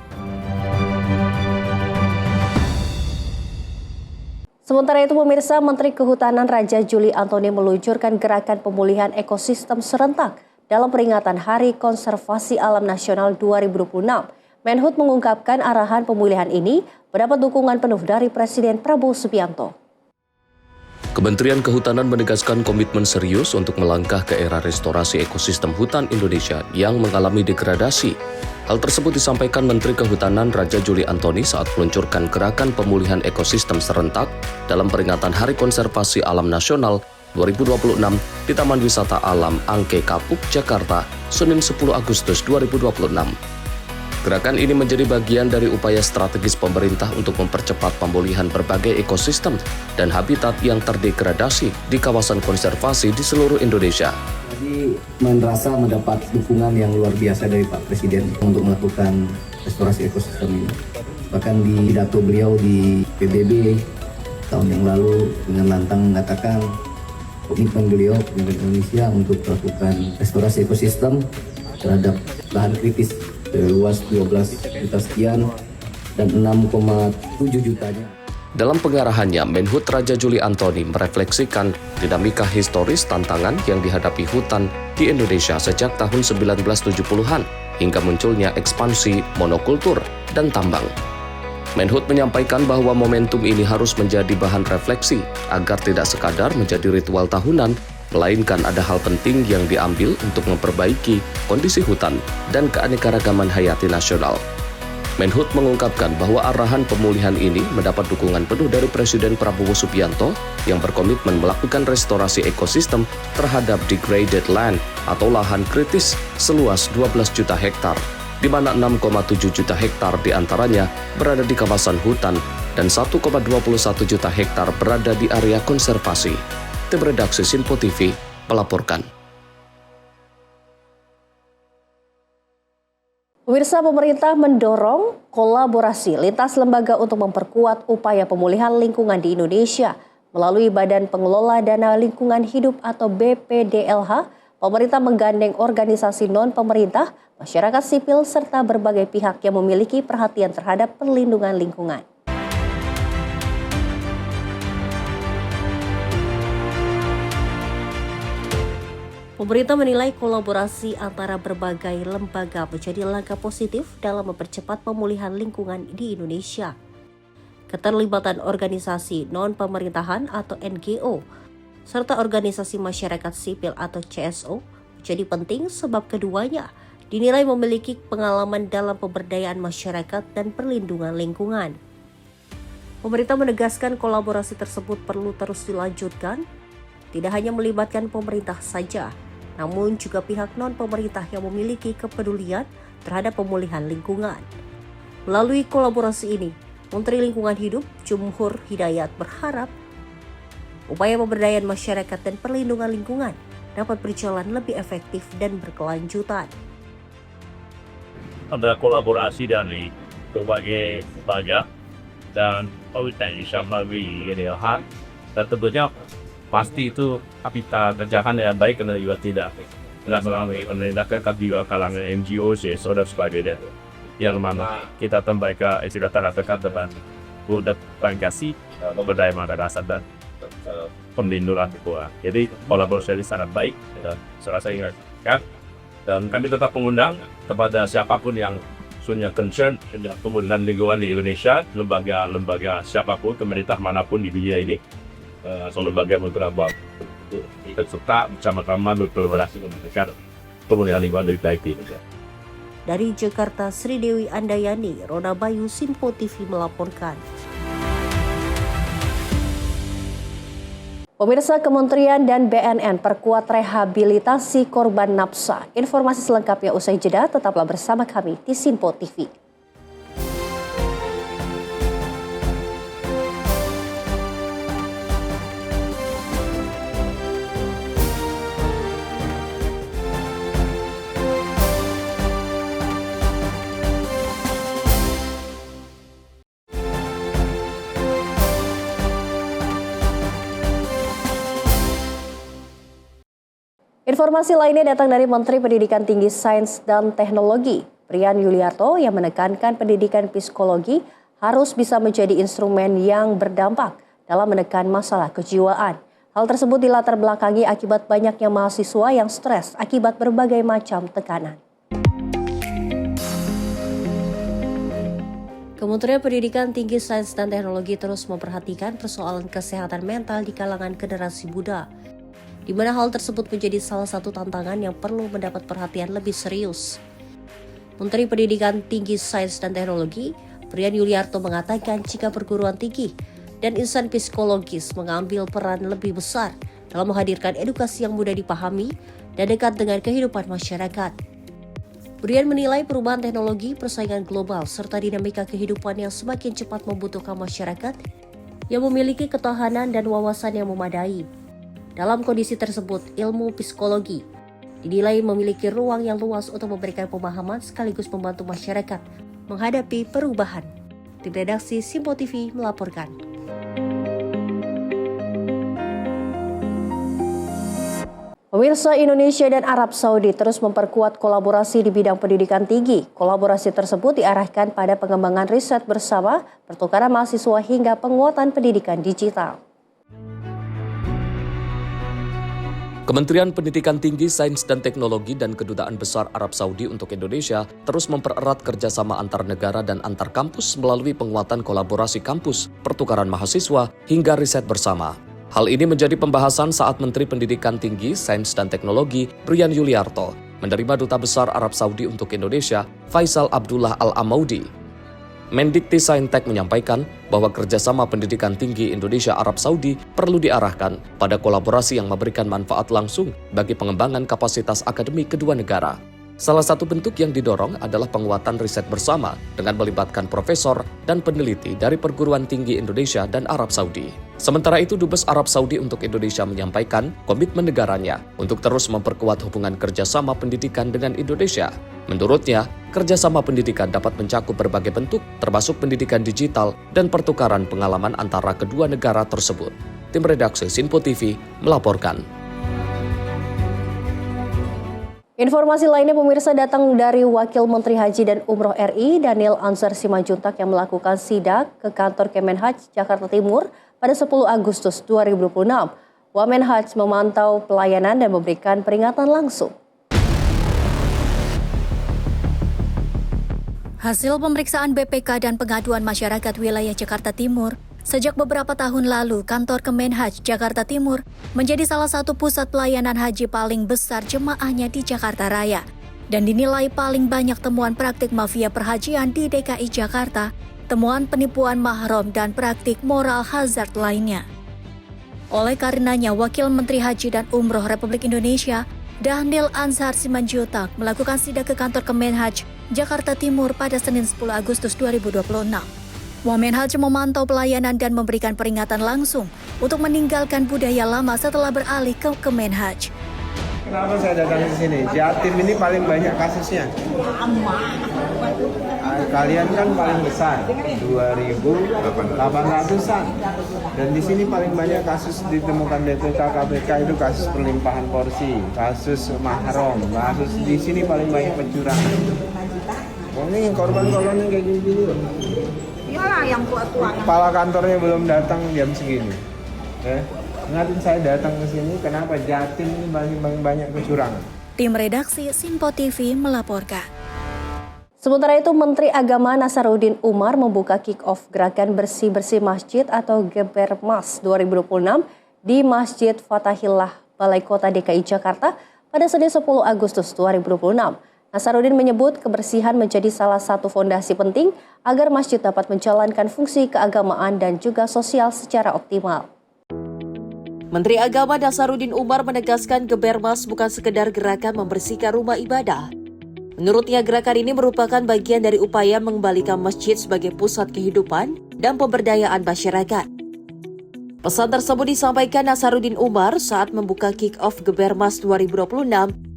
Sementara itu pemirsa, Menteri Kehutanan Raja Juli Antoni meluncurkan gerakan pemulihan ekosistem serentak dalam peringatan Hari Konservasi Alam Nasional 2026. Menhub mengungkapkan arahan pemulihan ini mendapat dukungan penuh dari Presiden Prabowo Subianto. Kementerian Kehutanan menegaskan komitmen serius untuk melangkah ke era restorasi ekosistem hutan Indonesia yang mengalami degradasi. Hal tersebut disampaikan Menteri Kehutanan Raja Juli Antoni saat meluncurkan gerakan pemulihan ekosistem serentak dalam peringatan Hari Konservasi Alam Nasional 2026 di Taman Wisata Alam Angke Kapuk, Jakarta, Senin 10 Agustus 2026. Gerakan ini menjadi bagian dari upaya strategis pemerintah untuk mempercepat pemulihan berbagai ekosistem dan habitat yang terdegradasi di kawasan konservasi di seluruh Indonesia. Jadi merasa mendapat dukungan yang luar biasa dari Pak Presiden untuk melakukan restorasi ekosistem ini. Bahkan di pidato beliau di PBB tahun yang lalu dengan lantang mengatakan komitmen beliau pemerintah Indonesia untuk melakukan restorasi ekosistem terhadap lahan kritis luas 12 juta sekian dan 6,7 jutanya. Dalam pengarahannya, Menhub Raja Juli Antoni merefleksikan dinamika historis tantangan yang dihadapi hutan di Indonesia sejak tahun 1970-an hingga munculnya ekspansi monokultur dan tambang. Menhub menyampaikan bahwa momentum ini harus menjadi bahan refleksi agar tidak sekadar menjadi ritual tahunan, melainkan ada hal penting yang diambil untuk memperbaiki kondisi hutan dan keanekaragaman hayati nasional. Menhub mengungkapkan bahwa arahan pemulihan ini mendapat dukungan penuh dari Presiden Prabowo Subianto yang berkomitmen melakukan restorasi ekosistem terhadap degraded land atau lahan kritis seluas 12 juta hektar, di mana 6,7 juta hektar diantaranya berada di kawasan hutan dan 1,21 juta hektar berada di area konservasi. Tim redaksi Sinpo TV melaporkan. Pemirsa, pemerintah mendorong kolaborasi lintas lembaga untuk memperkuat upaya pemulihan lingkungan di Indonesia. Melalui Badan Pengelola Dana Lingkungan Hidup atau BPDLH, pemerintah menggandeng organisasi non-pemerintah, masyarakat sipil, serta berbagai pihak yang memiliki perhatian terhadap perlindungan lingkungan. Pemerintah menilai kolaborasi antara berbagai lembaga menjadi langkah positif dalam mempercepat pemulihan lingkungan di Indonesia. Keterlibatan organisasi non-pemerintahan atau NGO, serta organisasi masyarakat sipil atau CSO menjadi penting sebab keduanya dinilai memiliki pengalaman dalam pemberdayaan masyarakat dan perlindungan lingkungan. Pemerintah menegaskan kolaborasi tersebut perlu terus dilanjutkan, tidak hanya melibatkan pemerintah saja, namun juga pihak non-pemerintah yang memiliki kepedulian terhadap pemulihan lingkungan. Melalui kolaborasi ini, Menteri Lingkungan Hidup Jumhur Hidayat berharap upaya pemberdayaan masyarakat dan perlindungan lingkungan dapat berjalan lebih efektif dan berkelanjutan. Ada kolaborasi dari berbagai lembaga dan pemerintah Indonesia melalui GDLH, dan tentunya pasti itu kita kerjakan dengan baik karena juga tidak melalui pemerintah, tapi juga kalangan NGO, CSO dan sebagainya, yang mana kita tambahkan istilah terkait dengan budaya Pancasila, pemberdayaan masyarakat dan perlindungan lingkungan. Jadi kolaborasi sangat baik dan saya rasa ingatkan, dan kami tetap mengundang kepada siapapun yang punya concern dengan pembangunan lingkungan di Indonesia, lembaga siapapun, pemerintah manapun di dunia ini, lembaga beberapa kita serta bersama-sama berkolaborasi memberikan pemulihan lingkungan lebih baik di Indonesia. Dari Jakarta, Sri Dewi Andayani, Rona Bayu, Simpo TV melaporkan. Pemirsa, Kementerian dan BNN perkuat rehabilitasi korban nafsa. Informasi selengkapnya usai jeda, tetaplah bersama kami di Simpo TV. Informasi lainnya datang dari Menteri Pendidikan Tinggi, Sains dan Teknologi, Brian Yuliarto, yang menekankan pendidikan psikologi harus bisa menjadi instrumen yang berdampak dalam menekan masalah kejiwaan. Hal tersebut dilatar belakangi akibat banyaknya mahasiswa yang stres akibat berbagai macam tekanan. Kementerian Pendidikan Tinggi, Sains dan Teknologi terus memperhatikan persoalan kesehatan mental di kalangan generasi muda, di mana hal tersebut menjadi salah satu tantangan yang perlu mendapat perhatian lebih serius. Menteri Pendidikan Tinggi, Sains dan Teknologi, Brian Yuliarto mengatakan jika perguruan tinggi dan insan psikologis mengambil peran lebih besar dalam menghadirkan edukasi yang mudah dipahami dan dekat dengan kehidupan masyarakat. Brian menilai perubahan teknologi, persaingan global, serta dinamika kehidupan yang semakin cepat membutuhkan masyarakat yang memiliki ketahanan dan wawasan yang memadai. Dalam kondisi tersebut, ilmu psikologi dinilai memiliki ruang yang luas untuk memberikan pemahaman sekaligus membantu masyarakat menghadapi perubahan. Tim redaksi Simpo TV melaporkan. Pemirsa, Indonesia dan Arab Saudi terus memperkuat kolaborasi di bidang pendidikan tinggi. Kolaborasi tersebut diarahkan pada pengembangan riset bersama, pertukaran mahasiswa hingga penguatan pendidikan digital. Kementerian Pendidikan Tinggi, Sains dan Teknologi dan Kedutaan Besar Arab Saudi untuk Indonesia terus mempererat kerjasama antar negara dan antar kampus melalui penguatan kolaborasi kampus, pertukaran mahasiswa, hingga riset bersama. Hal ini menjadi pembahasan saat Menteri Pendidikan Tinggi, Sains dan Teknologi, Brian Yuliarto, menerima Duta Besar Arab Saudi untuk Indonesia, Faisal Abdullah Al-Amaudi. Mendikti-Saintek menyampaikan bahwa kerjasama pendidikan tinggi Indonesia-Arab Saudi perlu diarahkan pada kolaborasi yang memberikan manfaat langsung bagi pengembangan kapasitas akademik kedua negara. Salah satu bentuk yang didorong adalah penguatan riset bersama dengan melibatkan profesor dan peneliti dari perguruan tinggi Indonesia dan Arab Saudi. Sementara itu, Dubes Arab Saudi untuk Indonesia menyampaikan komitmen negaranya untuk terus memperkuat hubungan kerjasama pendidikan dengan Indonesia. Menurutnya, kerjasama pendidikan dapat mencakup berbagai bentuk, termasuk pendidikan digital dan pertukaran pengalaman antara kedua negara tersebut. Tim redaksi Simpo TV melaporkan. Informasi lainnya, pemirsa, datang dari Wakil Menteri Haji dan Umroh RI, Daniel Ansar Simanjuntak, yang melakukan sidak ke kantor Kemenhaj Jakarta Timur pada 10 Agustus 2026. Wamenhaj memantau pelayanan dan memberikan peringatan langsung. Hasil pemeriksaan BPK dan pengaduan masyarakat wilayah Jakarta Timur, sejak beberapa tahun lalu, kantor Kemenhaj Jakarta Timur menjadi salah satu pusat pelayanan haji paling besar jemaahnya di Jakarta Raya dan dinilai paling banyak temuan praktik mafia perhajian di DKI Jakarta, temuan penipuan mahram dan praktik moral hazard lainnya. Oleh karenanya, Wakil Menteri Haji dan Umroh Republik Indonesia, Daniel Ansar Simanjuntak, melakukan sidak ke kantor Kemenhaj Jakarta Timur pada Senin 10 Agustus 2026. Wamenhaj memantau pelayanan dan memberikan peringatan langsung untuk meninggalkan budaya lama setelah beralih ke Kemenhaj. Kenapa saya datang ke sini? Jatim ini paling banyak kasusnya. Kalian kan paling besar, 2.800-an. Dan di sini paling banyak kasus ditemukan DPK KPK itu kasus perlimpahan porsi, kasus mahram, kasus di sini paling banyak pencurangan. Oh, ini korban-korban yang kayak gini-gini loh. Iyalah yang tua-tua. Kepala kantornya belum datang jam segini. Ingatin saya datang ke sini, kenapa Jatim ini paling banyak kecurangan. Tim redaksi Simpo TV melaporkan. Sementara itu, Menteri Agama Nasaruddin Umar membuka kick-off gerakan bersih-bersih masjid atau Gebermas 2026 di Masjid Fathahillah, Balai Kota DKI Jakarta pada Senin 10 Agustus 2026. Nasaruddin menyebut kebersihan menjadi salah satu fondasi penting agar masjid dapat menjalankan fungsi keagamaan dan juga sosial secara optimal. Menteri Agama Nasaruddin Umar menegaskan Gebermas bukan sekedar gerakan membersihkan rumah ibadah. Menurutnya, gerakan ini merupakan bagian dari upaya mengembalikan masjid sebagai pusat kehidupan dan pemberdayaan masyarakat. Pesan tersebut disampaikan Nasaruddin Umar saat membuka kick-off Gebermas 2026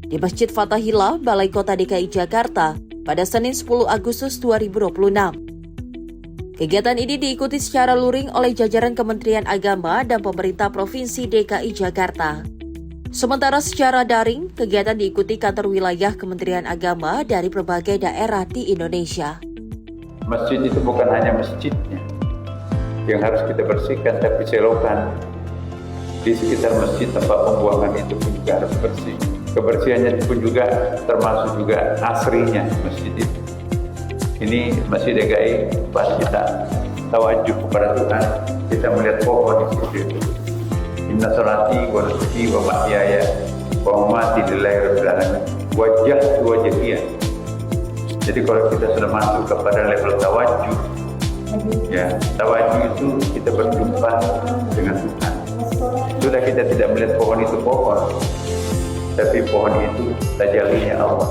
di Masjid Fathahillah, Balai Kota DKI Jakarta pada Senin 10 Agustus 2026. Kegiatan ini diikuti secara luring oleh jajaran Kementerian Agama dan pemerintah Provinsi DKI Jakarta. Sementara secara daring, kegiatan diikuti kantor wilayah Kementerian Agama dari berbagai daerah di Indonesia. Masjid itu bukan hanya masjidnya yang harus kita bersihkan, tapi selokan di sekitar masjid tempat pembuangan itu pun juga harus bersih. Kebersihannya pun juga termasuk juga asrinya masjid itu. Ini Masjid DKI pas kita tawajuh kepada Tuhan, kita melihat pohon di situ itu. Inna salati wa nusuki wa mahyaya wa mamati lillahi rabbil alamin. Wajah wajahiyah. Jadi kalau kita sudah masuk kepada level tawajuh, ya tawajuh itu kita berjumpa dengan Tuhan. Sudah kita tidak melihat pohon itu pohon, tapi pohon itu tajallinya Allah.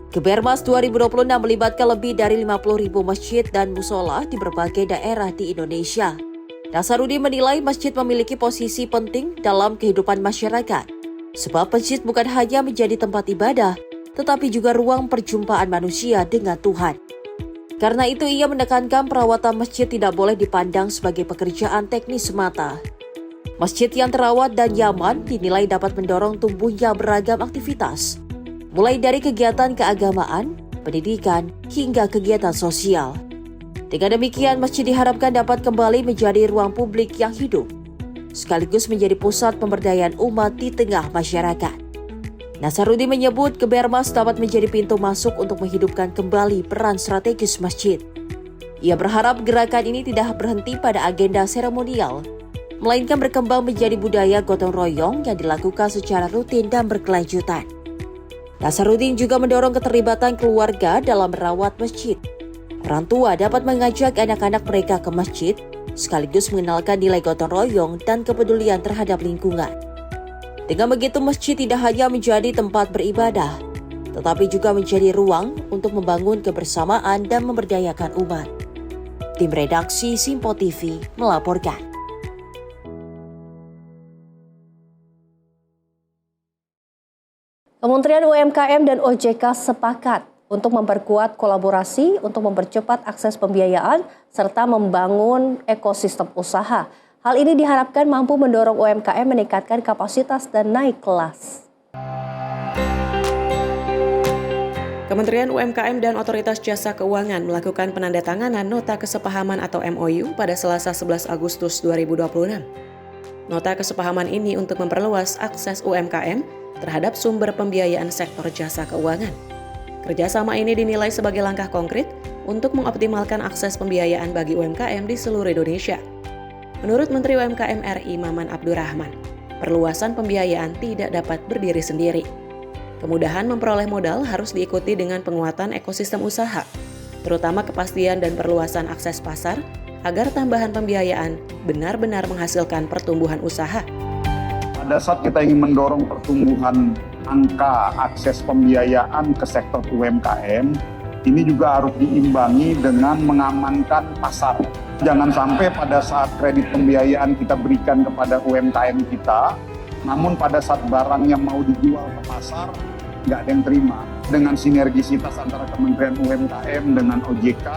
Gebermas 2026 melibatkan lebih dari 50.000 masjid dan musola di berbagai daerah di Indonesia. Nasaruddin menilai masjid memiliki posisi penting dalam kehidupan masyarakat, sebab masjid bukan hanya menjadi tempat ibadah, tetapi juga ruang perjumpaan manusia dengan Tuhan. Karena itu ia menekankan perawatan masjid tidak boleh dipandang sebagai pekerjaan teknis semata. Masjid yang terawat dan nyaman dinilai dapat mendorong tumbuhnya beragam aktivitas, mulai dari kegiatan keagamaan, pendidikan, hingga kegiatan sosial. Dengan demikian, masjid diharapkan dapat kembali menjadi ruang publik yang hidup, sekaligus menjadi pusat pemberdayaan umat di tengah masyarakat. Nasaruddin menyebut Gebermas dapat menjadi pintu masuk untuk menghidupkan kembali peran strategis masjid. Ia berharap gerakan ini tidak berhenti pada agenda seremonial, melainkan berkembang menjadi budaya gotong royong yang dilakukan secara rutin dan berkelanjutan. Nasaruddin juga mendorong keterlibatan keluarga dalam merawat masjid. Orang tua dapat mengajak anak-anak mereka ke masjid, sekaligus mengenalkan nilai gotong royong dan kepedulian terhadap lingkungan. Dengan begitu, masjid tidak hanya menjadi tempat beribadah, tetapi juga menjadi ruang untuk membangun kebersamaan dan memberdayakan umat. Tim redaksi Simpo TV melaporkan. Kementerian UMKM dan OJK sepakat untuk memperkuat kolaborasi untuk mempercepat akses pembiayaan serta membangun ekosistem usaha. Hal ini diharapkan mampu mendorong UMKM meningkatkan kapasitas dan naik kelas. Kementerian UMKM dan Otoritas Jasa Keuangan melakukan penandatanganan Nota Kesepahaman atau MOU pada Selasa 11 Agustus 2026. Nota kesepahaman ini untuk memperluas akses UMKM terhadap sumber pembiayaan sektor jasa keuangan. Kerjasama ini dinilai sebagai langkah konkret untuk mengoptimalkan akses pembiayaan bagi UMKM di seluruh Indonesia. Menurut Menteri UMKM RI Maman Abdurrahman, perluasan pembiayaan tidak dapat berdiri sendiri. Kemudahan memperoleh modal harus diikuti dengan penguatan ekosistem usaha, terutama kepastian dan perluasan akses pasar, agar tambahan pembiayaan benar-benar menghasilkan pertumbuhan usaha. Pada saat kita ingin mendorong pertumbuhan angka akses pembiayaan ke sektor UMKM, Ini juga harus diimbangi dengan mengamankan pasar. Jangan sampai pada saat kredit pembiayaan kita berikan kepada UMKM kita, namun pada saat barang yang mau dijual ke pasar, nggak ada yang terima. Dengan sinergisitas antara Kementerian UMKM dengan OJK,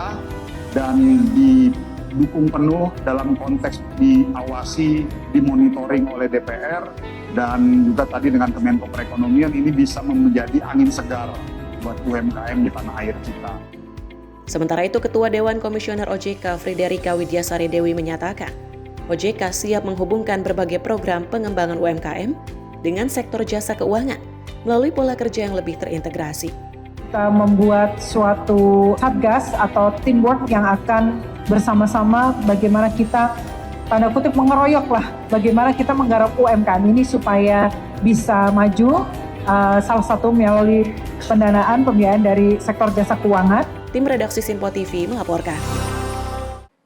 dan didukung penuh dalam konteks diawasi, dimonitoring oleh DPR, dan juga tadi dengan Kemenko Perekonomian, ini bisa menjadi angin segar buat UMKM di tanah air kita. Sementara itu, Ketua Dewan Komisioner OJK Friderika Widyasari Dewi menyatakan, OJK siap menghubungkan berbagai program pengembangan UMKM dengan sektor jasa keuangan melalui pola kerja yang lebih terintegrasi. Kita membuat suatu satgas atau teamwork yang akan bersama-sama bagaimana kita tanda kutip mengeroyok lah, bagaimana kita menggarap UMKM ini supaya bisa maju, salah satu melalui pendanaan pembiayaan dari sektor jasa keuangan. Tim redaksi Simpo TV melaporkan.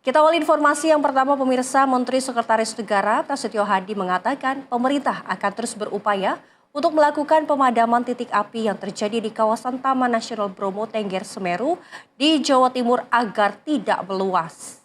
Kita awali informasi yang pertama, pemirsa. Menteri Sekretaris Negara Prasetyo Hadi mengatakan pemerintah akan terus berupaya untuk melakukan pemadaman titik api yang terjadi di kawasan Taman Nasional Bromo Tengger Semeru di Jawa Timur agar tidak meluas.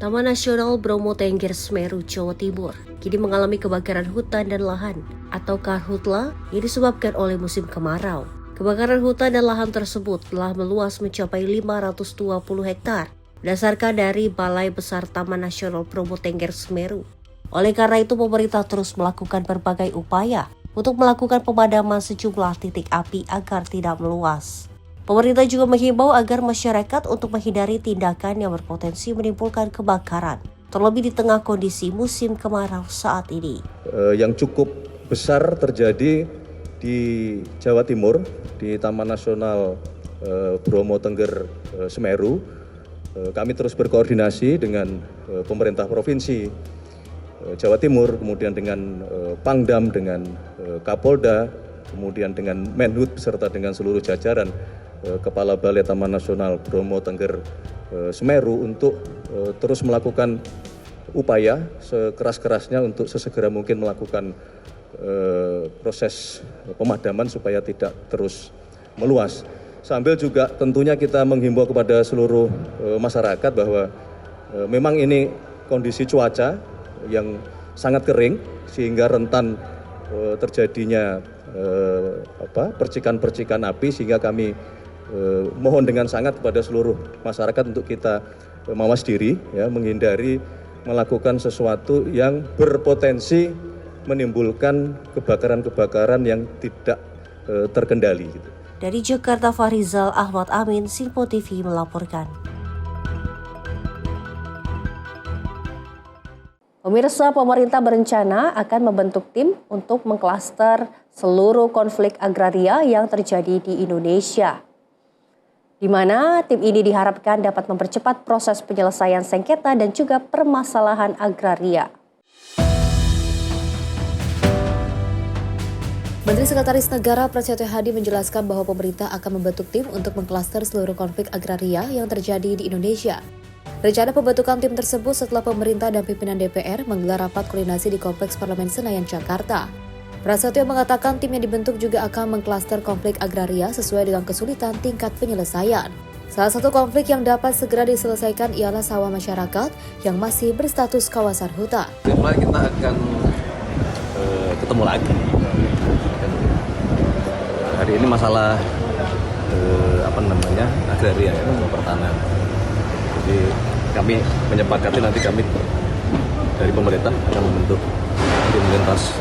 Taman Nasional Bromo Tengger Semeru, Jawa Timur, kini mengalami kebakaran hutan dan lahan atau karhutla yang disebabkan oleh musim kemarau. Kebakaran hutan dan lahan tersebut telah meluas mencapai 520 hektar berdasarkan dari Balai Besar Taman Nasional Bromo Tengger Semeru. Oleh karena itu, pemerintah terus melakukan berbagai upaya untuk melakukan pemadaman sejumlah titik api agar tidak meluas. Pemerintah juga menghimbau agar masyarakat untuk menghindari tindakan yang berpotensi menimbulkan kebakaran, terlebih di tengah kondisi musim kemarau saat ini. Yang cukup besar terjadi di Jawa Timur, di Taman Nasional Bromo Tengger Semeru. Kami terus berkoordinasi dengan pemerintah provinsi Jawa Timur, kemudian dengan Pangdam, dengan Kapolda, kemudian dengan Menhub beserta dengan seluruh jajaran Kepala Balai Taman Nasional Bromo Tengger Semeru untuk terus melakukan upaya sekeras-kerasnya untuk sesegera mungkin melakukan proses pemadaman supaya tidak terus meluas. Sambil juga tentunya kita menghimbau kepada seluruh masyarakat bahwa memang ini kondisi cuaca yang sangat kering sehingga rentan terjadinya percikan-percikan api, sehingga kami mohon dengan sangat kepada seluruh masyarakat untuk kita mawas diri, ya, menghindari melakukan sesuatu yang berpotensi menimbulkan kebakaran-kebakaran yang tidak terkendali. Dari Jakarta, Farizal Ahmad Amin, Simpo TV melaporkan. Pemirsa, pemerintah berencana akan membentuk tim untuk mengklaster seluruh konflik agraria yang terjadi di Indonesia, di mana tim ini diharapkan dapat mempercepat proses penyelesaian sengketa dan juga permasalahan agraria. Menteri Sekretaris Negara Prasetyo Hadi menjelaskan bahwa pemerintah akan membentuk tim untuk mengklaster seluruh konflik agraria yang terjadi di Indonesia. Rencana pembentukan tim tersebut setelah pemerintah dan pimpinan DPR menggelar rapat koordinasi di Kompleks Parlemen Senayan, Jakarta. Prasetyo mengatakan tim yang dibentuk juga akan mengklaster konflik agraria sesuai dengan kesulitan tingkat penyelesaian. Salah satu konflik yang dapat segera diselesaikan ialah sawah masyarakat yang masih berstatus kawasan hutan. Kita akan ketemu lagi. Hari ini masalah agraria, ya, pertanian. Jadi kami menyepakati nanti kami dari pemerintah akan membentuk tim lintas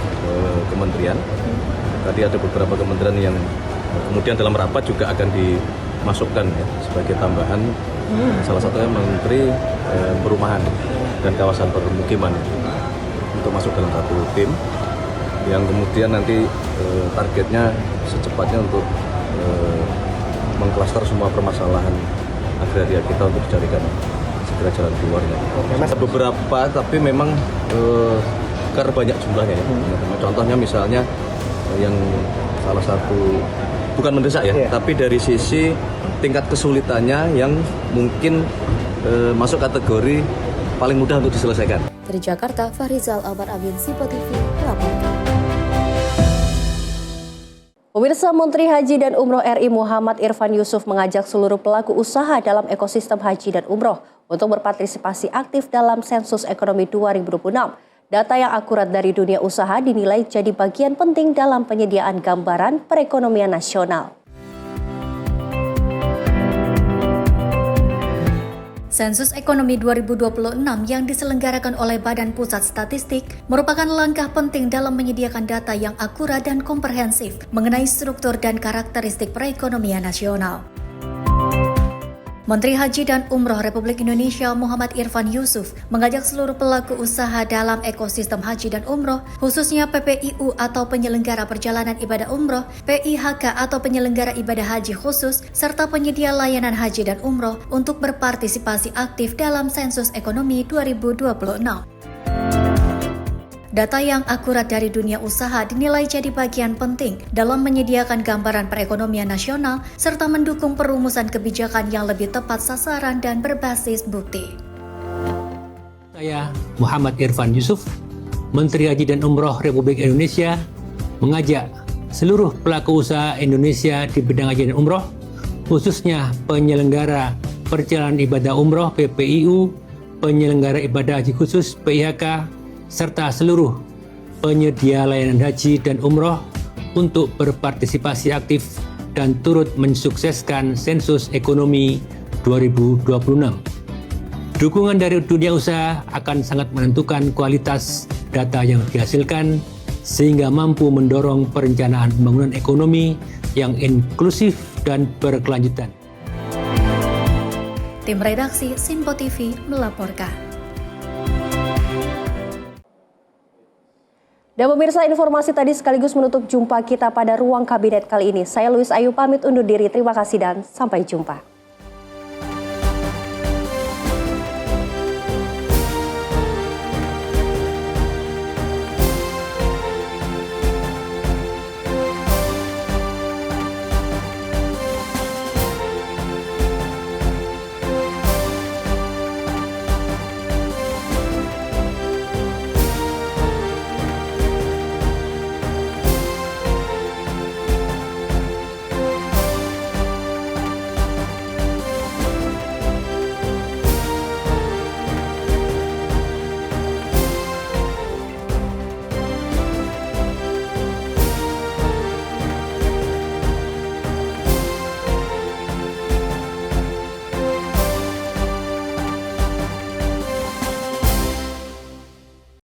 kementerian. Tadi ada beberapa kementerian yang kemudian dalam rapat juga akan dimasukkan, ya, sebagai tambahan. Salah satunya Menteri Perumahan dan Kawasan Permukiman untuk masuk dalam satu tim yang kemudian nanti targetnya secepatnya untuk mengklaster semua permasalahan agraria kita untuk dicarikan segera jalan keluarnya. Beberapa, tapi memang karena banyak jumlahnya, ya. Contohnya misalnya yang salah satu bukan mendesak, ya, tapi dari sisi tingkat kesulitannya yang mungkin masuk kategori paling mudah untuk diselesaikan. Dari Jakarta, Farizal Ahmad Amin, Simpo TV melaporkan. Pemirsa, Menteri Haji dan Umroh RI Muhammad Irfan Yusuf mengajak seluruh pelaku usaha dalam ekosistem haji dan umroh untuk berpartisipasi aktif dalam sensus ekonomi 2026. Data yang akurat dari dunia usaha dinilai jadi bagian penting dalam penyediaan gambaran perekonomian nasional. Sensus Ekonomi 2026 yang diselenggarakan oleh Badan Pusat Statistik merupakan langkah penting dalam menyediakan data yang akurat dan komprehensif mengenai struktur dan karakteristik perekonomian nasional. Menteri Haji dan Umroh Republik Indonesia Muhammad Irfan Yusuf mengajak seluruh pelaku usaha dalam ekosistem haji dan umroh, khususnya PPIU atau penyelenggara perjalanan ibadah umroh, PIHK atau penyelenggara ibadah haji khusus, serta penyedia layanan haji dan umroh untuk berpartisipasi aktif dalam sensus ekonomi 2026. Data yang akurat dari dunia usaha dinilai jadi bagian penting dalam menyediakan gambaran perekonomian nasional serta mendukung perumusan kebijakan yang lebih tepat sasaran dan berbasis bukti. Saya Muhammad Irfan Yusuf, Menteri Haji dan Umroh Republik Indonesia, mengajak seluruh pelaku usaha Indonesia di bidang haji dan umroh, khususnya penyelenggara perjalanan ibadah umroh PPIU, penyelenggara ibadah haji khusus PIHK, serta seluruh penyedia layanan haji dan umroh untuk berpartisipasi aktif dan turut mensukseskan sensus ekonomi 2026. Dukungan dari dunia usaha akan sangat menentukan kualitas data yang dihasilkan sehingga mampu mendorong perencanaan pembangunan ekonomi yang inklusif dan berkelanjutan. Tim redaksi Sinpo TV melaporkan. Dan pemirsa, informasi tadi sekaligus menutup jumpa kita pada Ruang Kabinet kali ini. Saya Luis Ayu pamit undur diri. Terima kasih dan sampai jumpa.